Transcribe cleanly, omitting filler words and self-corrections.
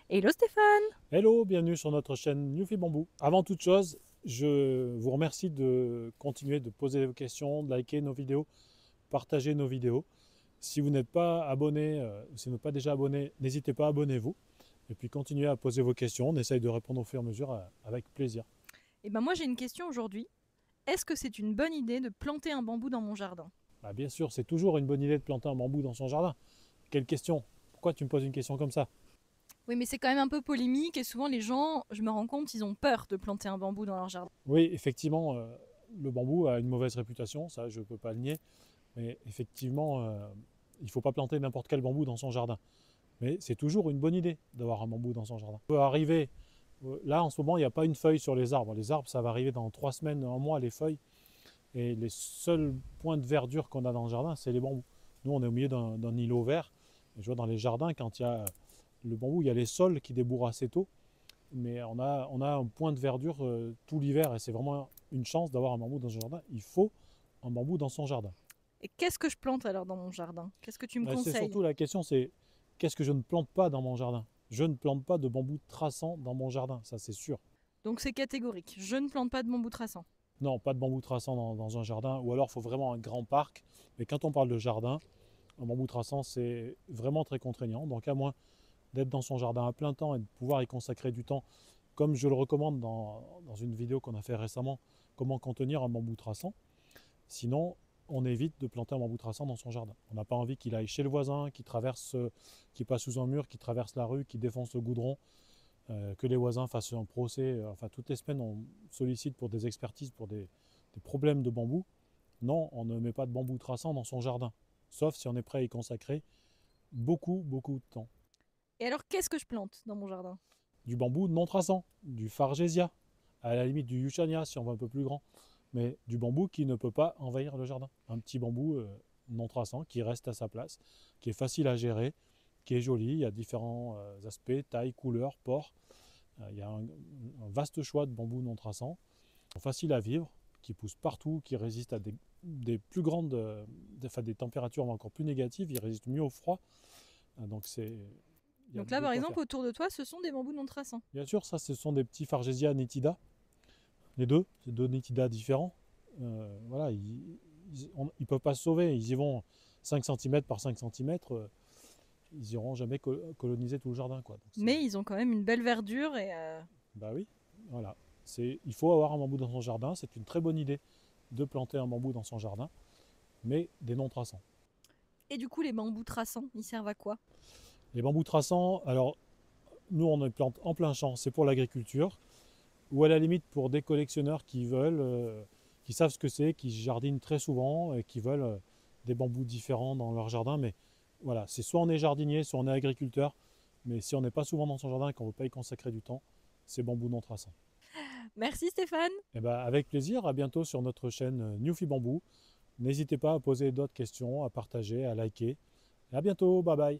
Hello Stéphane! Hello, bienvenue sur notre chaîne Newfie Bamboo. Avant toute chose, je vous remercie de continuer de poser vos questions, de liker nos vidéos, partager nos vidéos. Si vous n'êtes pas abonné, si vous n'êtes pas déjà abonné, n'hésitez pas, abonnez-vous. Et puis continuez à poser vos questions, on essaye de répondre au fur et à mesure avec plaisir. Eh ben moi j'ai une question aujourd'hui. Est-ce que c'est une bonne idée de planter un bambou dans mon jardin? Bah, bien sûr, c'est toujours une bonne idée de planter un bambou dans son jardin. Quelle question? Pourquoi tu me poses une question comme ça? Oui, mais c'est quand même un peu polémique et souvent les gens, je me rends compte, ils ont peur de planter un bambou dans leur jardin. Oui, effectivement, le bambou a une mauvaise réputation, ça je ne peux pas le nier. Mais effectivement, il ne faut pas planter n'importe quel bambou dans son jardin. Mais c'est toujours une bonne idée d'avoir un bambou dans son jardin. On peut arriver, là en ce moment, il n'y a pas une feuille sur les arbres. Les arbres, ça va arriver dans 3 semaines, un mois, les feuilles. Et les seuls points de verdure qu'on a dans le jardin, c'est les bambous. Nous, on est au milieu d'un îlot vert. Et je vois dans les jardins, quand il y a le bambou, il y a les sols qui débourrent assez tôt. Mais on a un point de verdure tout l'hiver. Et c'est vraiment une chance d'avoir un bambou dans son jardin. Il faut un bambou dans son jardin. Et qu'est-ce que je plante alors dans mon jardin? Qu'est-ce que tu me C'est conseilles? surtout la question, c'est qu'est-ce que je ne plante pas dans mon jardin? Je ne plante pas de bambou traçant dans mon jardin, ça c'est sûr. Donc c'est catégorique. Je ne plante pas de bambou traçant. Non, pas de bambou traçant dans un jardin, ou alors il faut vraiment un grand parc. Mais quand on parle de jardin, un bambou traçant c'est vraiment très contraignant. Donc à moins d'être dans son jardin à plein temps et de pouvoir y consacrer du temps, comme je le recommande dans une vidéo qu'on a fait récemment, comment contenir un bambou traçant. Sinon, on évite de planter un bambou traçant dans son jardin. On n'a pas envie qu'il aille chez le voisin, qu'il passe sous un mur, qu'il traverse la rue, qu'il défonce le goudron, que les voisins fassent un procès. Enfin, toutes les semaines, on sollicite pour des expertises, pour des problèmes de bambou. Non, on ne met pas de bambou traçant dans son jardin, sauf si on est prêt à y consacrer beaucoup, beaucoup de temps. Et alors qu'est-ce que je plante dans mon jardin? Du bambou non traçant, du fargésia, à la limite du yushania si on veut un peu plus grand, mais du bambou qui ne peut pas envahir le jardin. Un petit bambou non traçant qui reste à sa place, qui est facile à gérer, qui est joli. Il y a différents aspects, taille, couleur, port. Il y a un vaste choix de bambous non traçants, faciles à vivre, qui poussent partout, qui résistent à des plus grandes, des températures encore plus négatives, ils résistent mieux au froid. Donc il y a Donc là de par quoi exemple faire. autour de toi ce sont des bambous non traçants. Bien sûr, ça ce sont des petits Fargesia nitida, les deux, c'est deux nitidas différents. Voilà, ils ne peuvent pas se sauver, ils y vont 5 cm par 5 cm, ils n'iront jamais coloniser tout le jardin. Quoi. Donc Mais ils ont quand même une belle verdure et bah oui, voilà. Il faut avoir un bambou dans son jardin, c'est une très bonne idée de planter un bambou dans son jardin, mais des non traçants. et du coup les bambous traçants, ils servent à quoi? Les bambous traçants, alors nous on les plante en plein champ, c'est pour l'agriculture, ou à la limite pour des collectionneurs qui veulent, qui savent ce que c'est, qui jardinent très souvent et qui veulent des bambous différents dans leur jardin. Mais voilà, c'est soit on est jardinier, soit on est agriculteur, mais si on n'est pas souvent dans son jardin et qu'on ne veut pas y consacrer du temps, c'est bambou non traçant. Merci Stéphane! Et ben, avec plaisir, à bientôt sur notre chaîne Newfie Bamboo. N'hésitez pas à poser d'autres questions, à partager, à liker. Et à bientôt, bye bye.